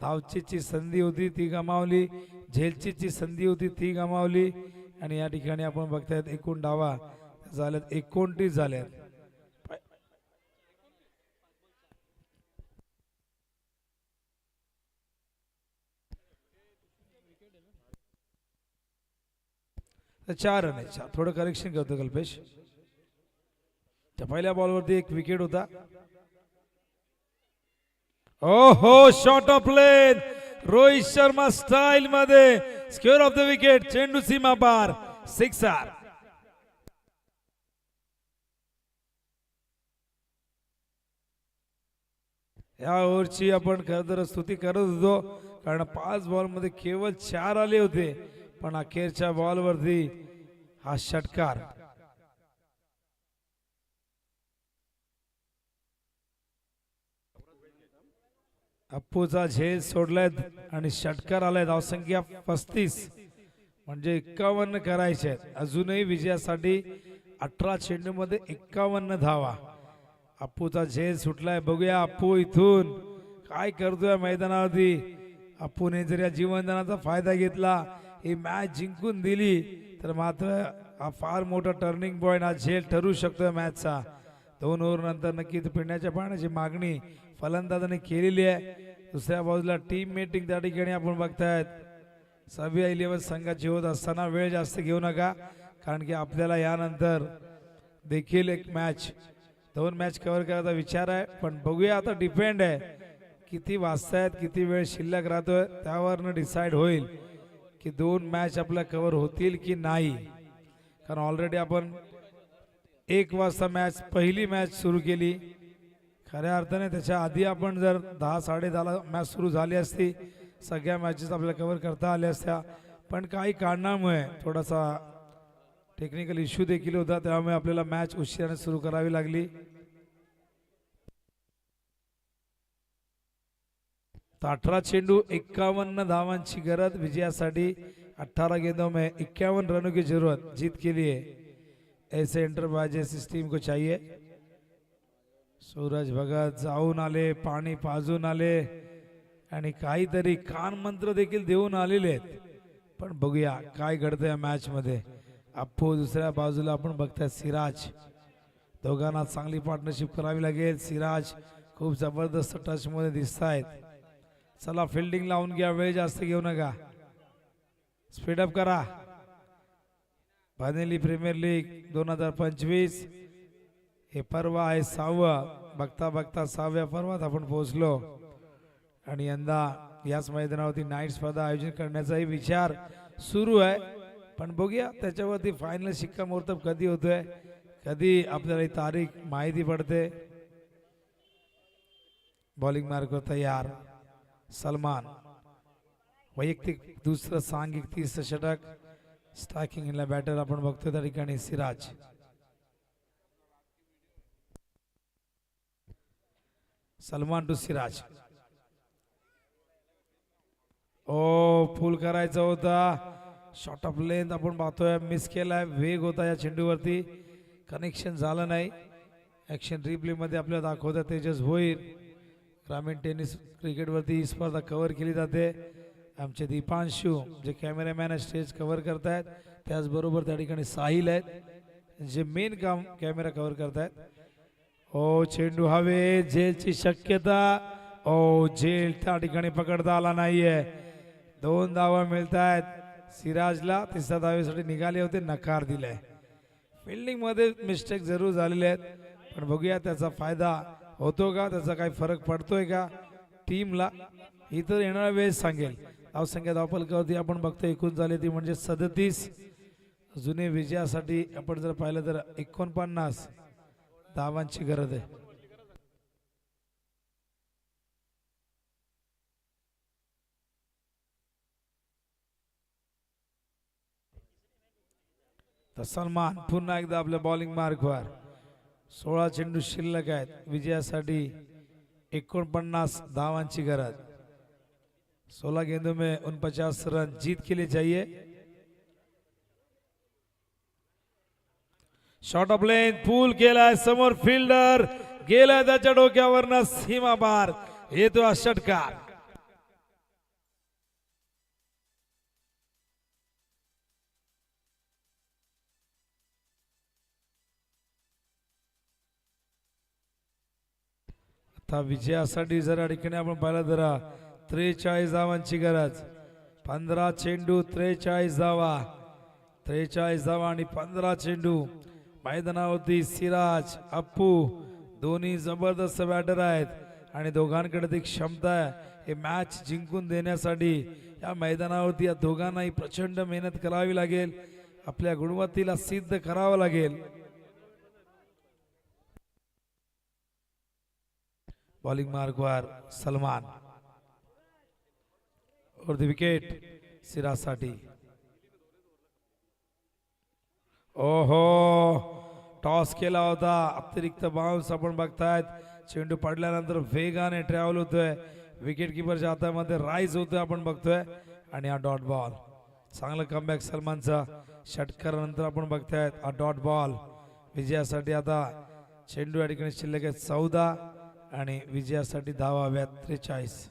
धावचीची संधी होती ती गमावली. झेलचीची संधी होती ती गमावली. आणि या ठिकाणी आपण बघतायत एकूण धावा झाल्यात 29 झाल्यात. तर 4 रन आहे. थोडं करेक्शन करतो कल्पेश. त्या पहिल्या बॉलवरती एक विकेट होता. ओहो shot of lane Rohit Sharma style मध्ये स्क्वेअर ऑफ द विकेट. चेंडू सीमा पार. 6 या ओव्हरची आपण खरं तर स्तुती करत होतो कारण 5 बॉल मध्ये केवळ 4 आले होते. पण अखेरच्या बॉलवरती हा षटकार. अप्पूचा झेल सोडलाय आणि षटकार आलाय. धावसंख्या 35 म्हणजे 51 करायचे आहेत. अजूनही विजयासाठी 18 चेंडू मध्ये 51 धावा. अप्पूचा झेल सुटलाय. बघूया अप्पू इथून काय करतोय मैदानावरती. अप्पूने जर या जीवनदानाचा फायदा घेतला ही मॅच जिंकून दिली तर मात्र हा फार मोठा टर्निंग पॉइंट हा झेल ठरू शकतोय मॅचचा. 2 ओव्हर नंतर नक्कीच पिण्याच्या पाण्याची मागणी फलंदाजाने केलेली आहे. दुसऱ्या बाजूला टीम मीटिंग त्या ठिकाणी आपण बघतायत. सभ्य 11 संघाची होत असताना वेळ जास्त घेऊ नका कारण की आपल्याला यानंतर देखील एक मॅच 2 मॅच कव्हर करायचा विचार आहे. पण बघूया आता डिपेंड आहे किती वाजतायत किती वेळ शिल्लक राहतोय त्यावरनं डिसाइड होईल की 2 मॅच आपल्या कव्हर होतील की नाही. कारण ऑलरेडी आपण 1 वाजता मॅच पहिली मॅच सुरू केली. खऱ्या अर्थाने त्याच्या आधी आपण जर 10 10:30 मॅच सुरू झाली असती सगळ्या मॅचेस आपल्याला कव्हर करता आल्या असत्या. पण काही कारणामुळे थोडासा टेक्निकल इश्यू देखील होता त्यामुळे आपल्याला मॅच उशिराने सुरू करावी लागली. तर 18 चेंडू 51 धावांची गरज विजयासाठी. 18 गेंदों में 51 रनों की जरूरत जीत के लिए. ऐसे एंटरप्राइजेस इस टीम को चाहिए. सूरज भगत जाऊन आले पाणी पाजून आले आणि काहीतरी कान मंत्र देखील देऊन आलेले आहेत. पण बघूया काय घडतंय मॅच मध्ये. अप्पू दुसऱ्या बाजूला आपण बघताय सिराज. दोघांना चांगली पार्टनरशिप करावी लागेल. सिराज खूप जबरदस्त टच मध्ये दिसत आहेत. चला फिल्डिंग लावून घ्या. वेळ जास्त घेऊ नका. स्पीडअप करा. बानेली प्रीमियर लीग 2025 हे पर्व आहे 6वं. बघता बघता 6व्या पर्वात आपण पोहोचलो आणि यंदा याच मैदानावरती नाईट स्पर्धा आयोजन करण्याचाही विचार सुरू आहे. पण बघूया त्याच्यावरती फायनल शिक्कामोर्तब कधी होतोय कधी आपल्याला ही तारीख माहिती पडते. बॉलिंग मार्कवर तयार सलमान. वैयक्तिक दुसरं सांघिक 30 षटक. स्ट्रायकिंग इनला बॅटर आपण बघतोय त्या ठिकाणी सिराज. सलमान टू सिराज. ओ फुल करायचा होता. शॉट ऑफ लेंथ आपण पाहतोय मिस केलाय. वेग होता या चेंडूवरती कनेक्शन झालं नाही. ऍक्शन रिप्ले मध्ये आपल्याला दाखवतात तेजस भोईर. ग्रामीण टेनिस क्रिकेटवरती ही स्पर्धा कव्हर केली जाते. आमचे दीपांशू जे कॅमेरामॅन स्टेज कव्हर करतायत त्याचबरोबर त्या ठिकाणी साहिल आहेत जे मेन काम कॅमेरा कव्हर करतायत. ओ चेंडू हवे. झेलची शक्यता. ओ झेल त्या ठिकाणी पकडता आला नाहीये. 2 धावा मिळत आहेत सिराजला. 3ऱ्या धावेसाठी निघाले होते नकार दिलाय. फिल्डिंग मध्ये मिस्टेक जरूर झालेले आहेत, पण बघूया त्याचा फायदा होतो का, त्याचा काही फरक पडतोय का टीमला, इतर येणारा वेळ सांगेल. धावसंख्या धावफलकावरती आपण बघतो एकूण झाली ती म्हणजे 37. जुने विजयासाठी आपण जर पाहिलं तर 49 धावांची गरज आहे. तर सलमान पुन्हा एकदा आपल्या बॉलिंग मार्कवर. 16 चेंडू शिल्लक आहेत, विजयासाठी 49 धावांची गरज. 16 गेंदों में 49 रन जीत के लिए चाहिए. शॉर्ट ऑफ लेन पूल केलाय, समोर फिल्डर गेलाय त्याच्या डोक्यावरनं सीमा पार, येतो हा षटकार. आता विजयासाठी जर ठिकाणी आपण पाहिलं तर 43 धावांची गरज. 15 चेंडू 43 धावा, 43 धावा आणि 15 चेंडू. मैदानावरती सिराज अप्पू दोन्ही जबरदस्त बॅटर आहेत आणि दोघांकडे ती क्षमता आहे हे मॅच जिंकून देण्यासाठी. या मैदानावरती या दोघांनाही प्रचंड मेहनत करावी लागेल, आपल्या गुणवत्तेला सिद्ध करावं लागेल. बॉलिंग मार्कवर सलमान और द विकेट सिराजसाठी. ओहो, टॉस केला होता, अतिरिक्त बाउन्स आपण बघतायत. चेंडू पडल्यानंतर वेगाने ट्रॅव्हल होतोय, विकेट किपरच्या हातामध्ये राईज होतोय आपण बघतोय आणि हा डॉट बॉल. चांगलं कमबॅक सलमानचा. षटकारानंतर आपण बघतायत हा डॉट बॉल. विजयासाठी आता चेंडू या ठिकाणी शिल्लक आहेत 14 आणि विजयासाठी धावा हव्यात 43.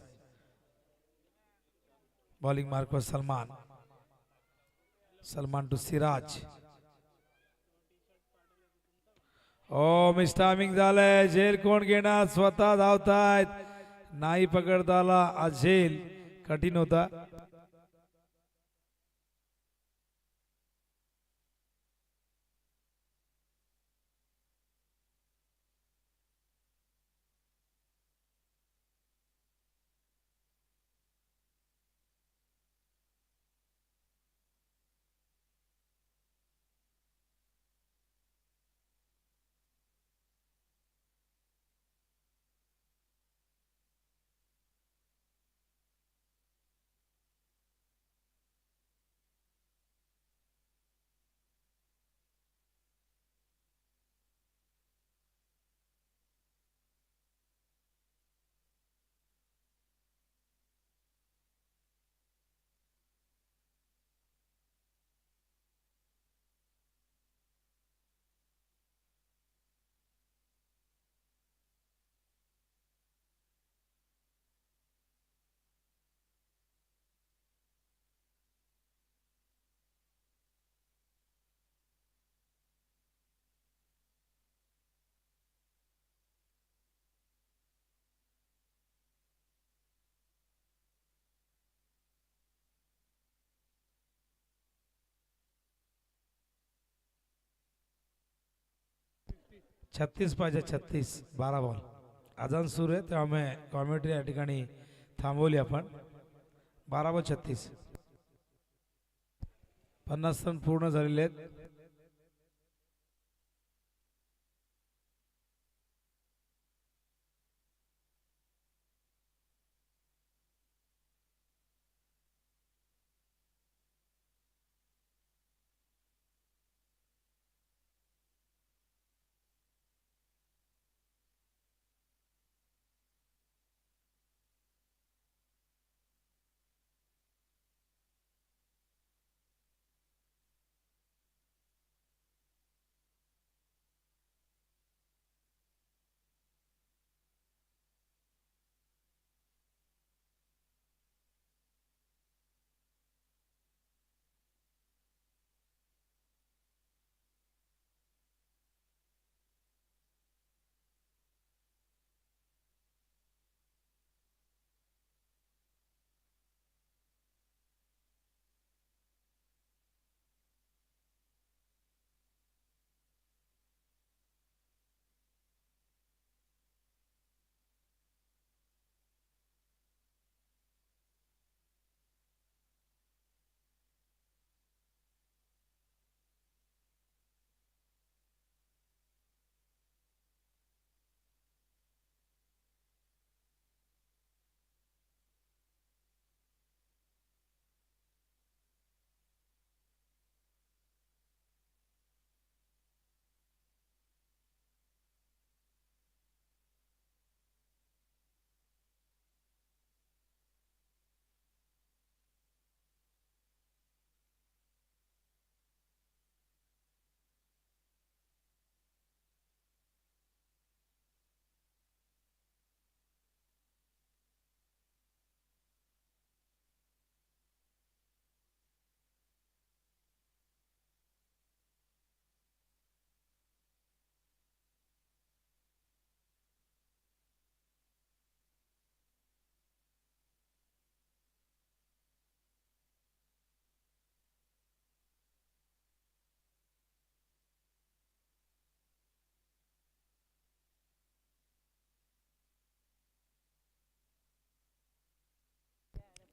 बॉलिंग मार्कवर Salman. Salman to Siraj. Oh miss timing झालंय, झेल कोण घेणार, स्वतः धावतायत, नाही पकडता आला, हा झेल कठीण होता. छत्तीस पाहिजे, 36 12 बॉल. अजान सुरू आहे त्यामुळे कॉमेंट्री या ठिकाणी थांबवली आपण. 12 व 36, 50 रन पूर्ण झालेले आहेत.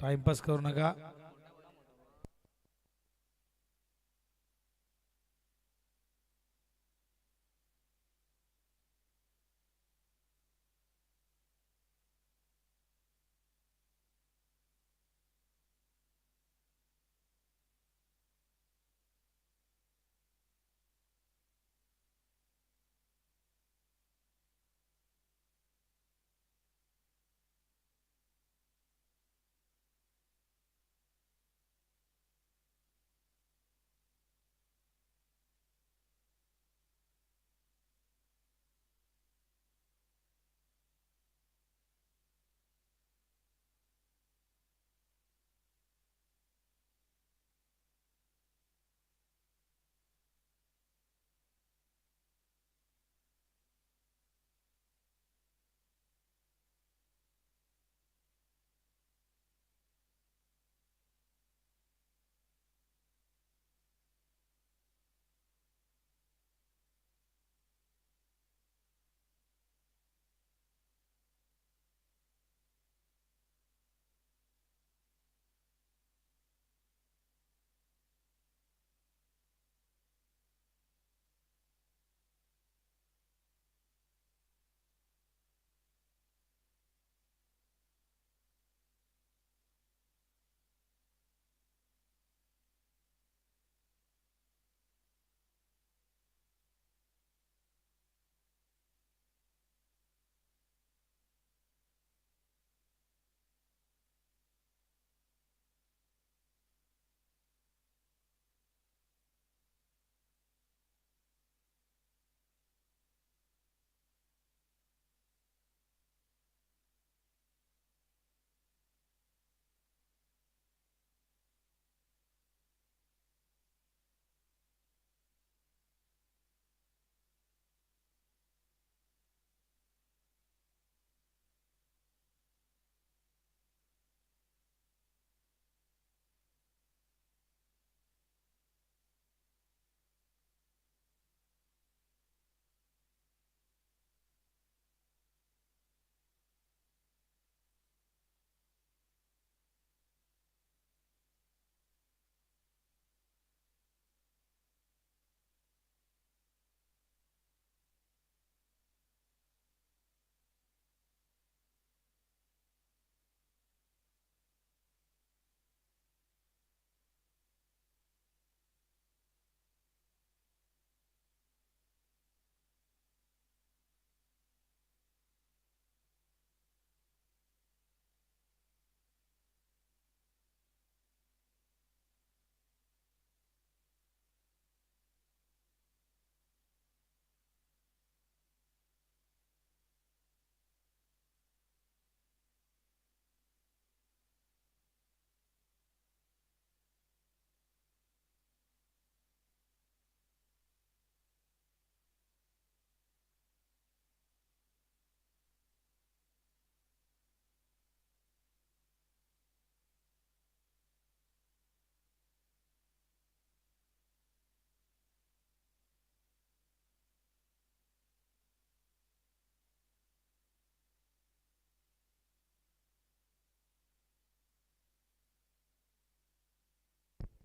टाइमपास करू नका.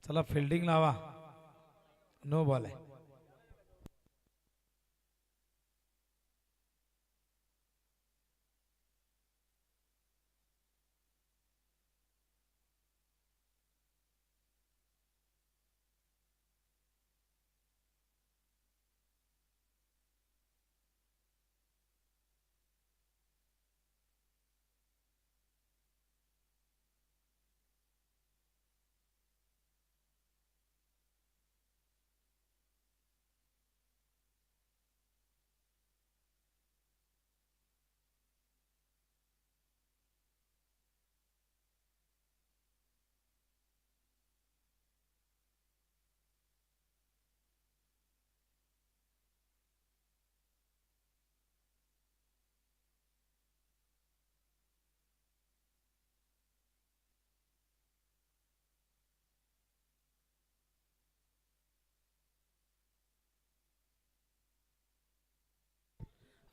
चला फिल्डिंग लावा. नो बॉल आहे.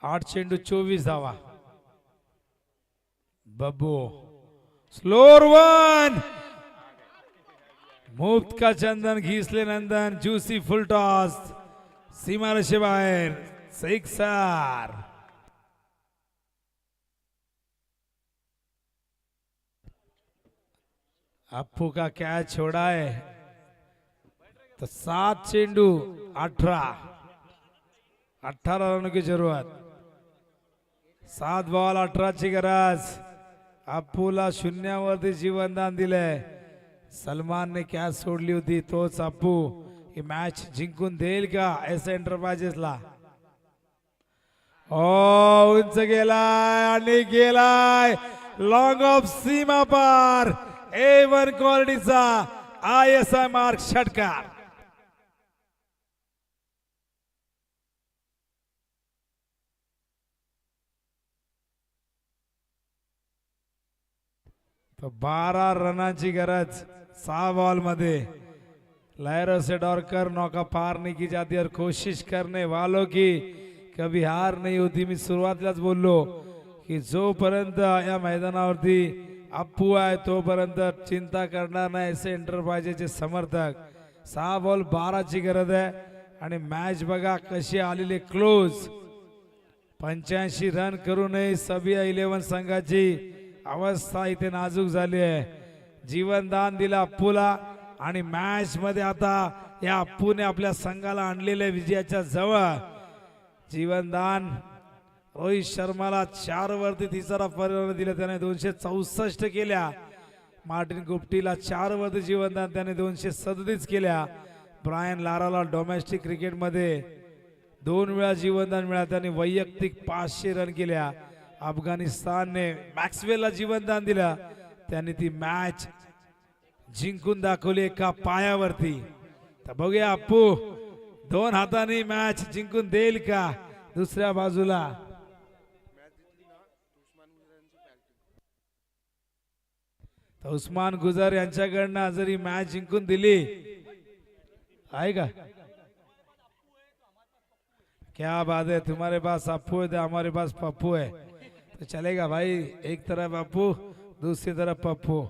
आठ चेंडू 24 धावा. बब्बू स्लोअर वन, मुफ्त का चंदन घिसले नंदन, ज्युसी फुल टॉस, सीमारेषे बाहेर, सिक्सर. अप्पू का कैच छोड़ा है तो 7 चेंडू 18 रनों की जरूरत. 7 बॉल 18 ची गरज. अप्पूला शून्यावरती जीवनदान दिलंय. सलमानने कॅच सोडली होती, तोच अप्पू ही मॅच जिंकून देईल का एस एंटरप्राइजेसला. उंच गेलाय आणि गेलाय लॉंग ऑफ सीमा पार. A1 क्वालिटीचा ISI मार्क षटकार. तो 12 रनाची गरज 6 बॉल मध्ये. लहरों से डरकर नौका पार नहीं की जाती और कोशिश करने वालों की कभी हार नहीं होती. मी सुरुवातीलाच बोललो की जोपर्यंत या मैदानावरती अप्पू आहे तोपर्यंत चिंता करणार नाही असे एंटरप्राइजेसचे समर्थक. 6 बॉल 12 ची गरज आहे आणि मॅच बघा कशी आलेली क्लोज. 85 रन करूनही सबिया 11 संघाची अवस्था इथे नाजूक झाली आहे. जीवनदान दिलं अप्पूला आणि मॅच मध्ये आता या अप्पूने आपल्या संघाला आणलेल्या विजयाच्या जवळ. जीवनदान रोहित शर्माला 4 वरती तिसरा फलंदाज दिला, त्याने 264 केल्या. मार्टिन गुप्टीला 4 वरती जीवनदान, त्याने 237 केल्या. ब्रायन लाराला डोमेस्टिक क्रिकेटमध्ये 2 वेळा जीवनदान मिळालं, त्याने वैयक्तिक 500 रन केल्या. अफगाणिस्तानने मॅक्सवेलला जीवनदान दिलं, त्याने ती मॅच जिंकून दाखवली एका पायावरती. तर बघूया अप्पू 2 हातांनी मॅच जिंकून देईल का. दुसऱ्या बाजूला उस्मान गुजर यांच्याकडनं जरी मॅच जिंकून दिली आहे का. क्या बात है, तुम्हारे पास अप्पू है तो हमारे पास पप्पू है, तो चलेगा भाई. एक तरफ अप्पू दूसरी तरफ पप्पू.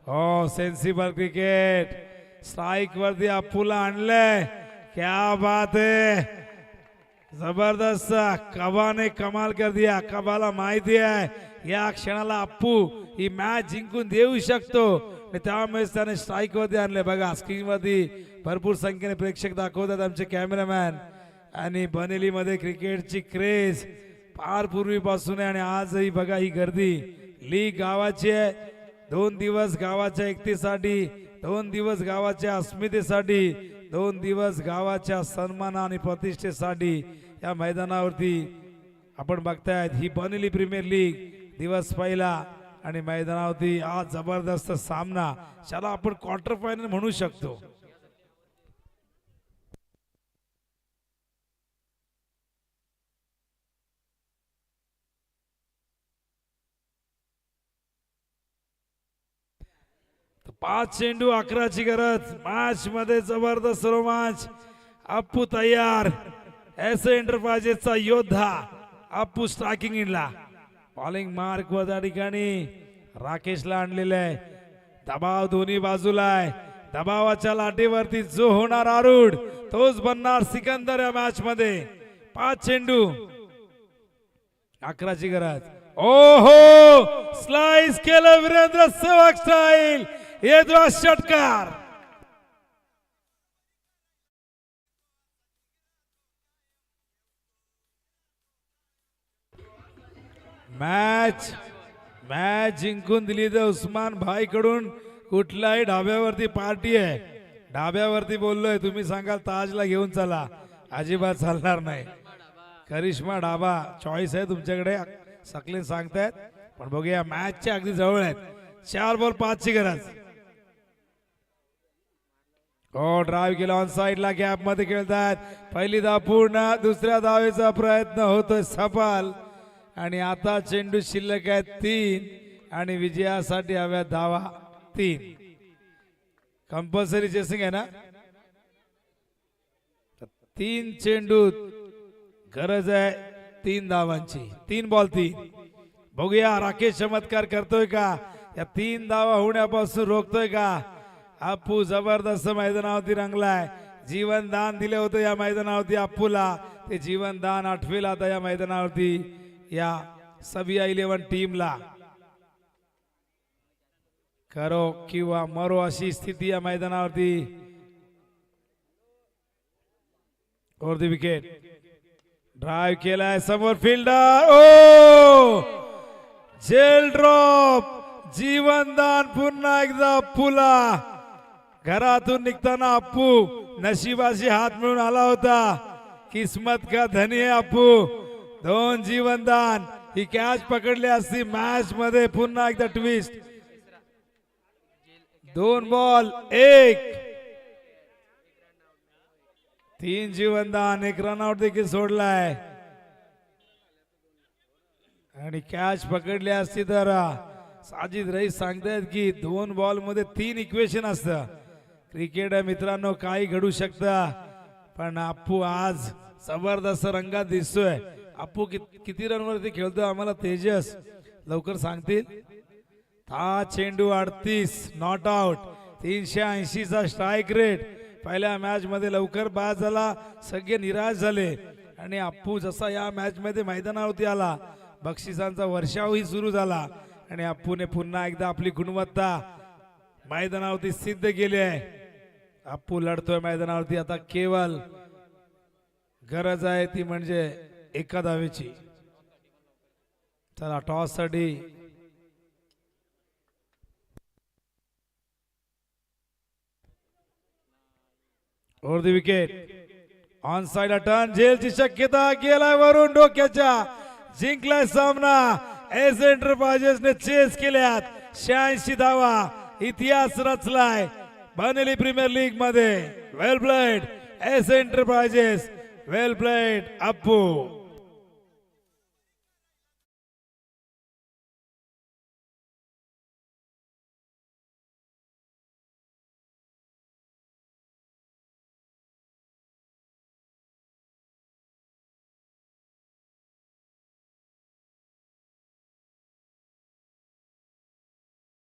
हो सेन्सिबल क्रिकेट. स्ट्राइक वरती अप्पूला आणलंय. क्या बात है, जबरदस्त. कबाने कमाल कर दिया. कबाला माहिती आहे या क्षणाला अप्पू ही मॅच जिंकून देऊ शकतो, त्यामुळेच त्याने स्ट्राइक वरती आणले. बघा स्क्रीन वरती भरपूर संख्येने प्रेक्षक दाखवतात, आमचे कॅमेरामॅन. आणि बनेली मध्ये क्रिकेटची क्रेज फार पूर्वीपासून आहे आणि आजही बघा ही गर्दी. लीग गावाची आहे. 2 दिवस गावाच्या एकतेसाठी, 2 दिवस गावाच्या अस्मितेसाठी, 2 दिवस गावाच्या सन्मान आणि प्रतिष्ठेसाठी या मैदानावरती आपण बघतायत. ही बनेली प्रीमियर लीग दिवस पहिला आणि मैदानावरती आज जबरदस्त सामना, ज्याला आपण क्वार्टर फायनल म्हणू शकतो. तर 5 चेंडू 11 ची गरज. मॅच मध्ये जबरदस्त रोमांच. अप्पू तयार. एस एंटरप्राइजेसचा योद्धा अप्पू स्ट्रायकिंग इनला. बॉलिंग मार्क वर त्या ठिकाणी राकेशला आणलेलं आहे. दबाव दोन्ही बाजूला आहे. दबावाच्या लाटेवरती जो होणार आरूढ तोच बनणार सिकंदर या मॅच मध्ये. 5 चेंडू 11 ची गरज. ओहो स्लाइस केलं वीरेंद्र सहवाग स्टाईल. येतो षटकार. मॅच जिंकून दिली तर उस्मान भाई कडून कुठल्याही ढाब्यावरती पार्टी आहे. ढाब्यावरती बोललोय, तुम्ही सांगाल ताजला घेऊन चला, अजिबात चालणार नाही. करिश्मा ढाबा चॉईस आहे तुमच्याकडे, सकलीन सांगतायत. पण बघूया मॅचच्या अगदी जवळ आहेत. 4 बॉल 5 ची गरज. हो ड्राईव्ह केला ऑन साइडला, गॅप मध्ये खेळतात. पहिली धाव पूर्ण, दुसऱ्या धावेचा प्रयत्न होतोय सफल. आणि आता चेंडू शिल्लक आहे 3 आणि विजयासाठी हव्या धावा 3. कंपल्सरी चेसिंग आहे ना. 3 चेंडू गरज आहे 3 धावांची. 3 बॉल 3. बघूया राकेश चमत्कार करतोय का. या 3 धावा होण्यापासून रोखतोय का? अप्पू जबरदस्त मैदानावरती रंगलाय. जीवन दान दिले होते या मैदानावरती अप्पूला, ते जीवन दान आठवेल आता या मैदानावरती या सबिया 11 टीमला. करो किंवा मरो अशी स्थिती या मैदानावरती. और द विकेट ड्राइव केलाय समोर फिल्डर. ओ जेल ड्रॉप. जीवनदान पुन्हा एकदा अप्पूला. घरातून निघताना अप्पू नशिबाशी हात मिळून आला होता. किस्मत का धनी है अप्पू. 2 जीवनदान. ही कॅच पकडली असती मॅच मध्ये. पुन्हा एकदा ट्विस्ट. 2 बॉल 1. 3 जीवनदान. 1 रनआउट देखील सोडलाय आणि कॅच पकडली असती तर साजिद रईस सांगतायत की 2 बॉल मध्ये 3 इक्वेशन असतं. क्रिकेट आहे मित्रांनो, काही घडू शकतं. पण अप्पू आज जबरदस्त रंगात दिसतोय. अप्पू किती रनवरती खेळतोय आम्हाला तेजस लवकर सांगतील. हा चेंडू 38 नॉट आउट. 380 चा स्ट्राईक रेट. पहिल्या मॅच मध्ये लवकर बाद झाला. सगळे निराश झाले आणि अप्पू जसा या मॅच मध्ये मैदानावरती आला बक्षिसांचा वर्षावही सुरू झाला आणि अप्पूने पुन्हा एकदा आपली गुणवत्ता मैदानावरती सिद्ध केली आहे. अप्पू लढतोय मैदानावरती. आता केवळ गरज आहे ती म्हणजे एका धावेची. चला टॉस साठी over the wicket. On side turn. झेलची शक्यता. गेलाय वरून डोक्याच्या. जिंकलाय सामना. एस एंटरप्राइजेस ने चेस केल्यात. 86 धावा. इतिहास रचलाय बनेली प्रीमियर लीग मध्ये. वेल प्लेड एस एंटरप्राइजेस. वेल प्लेड अप्पू.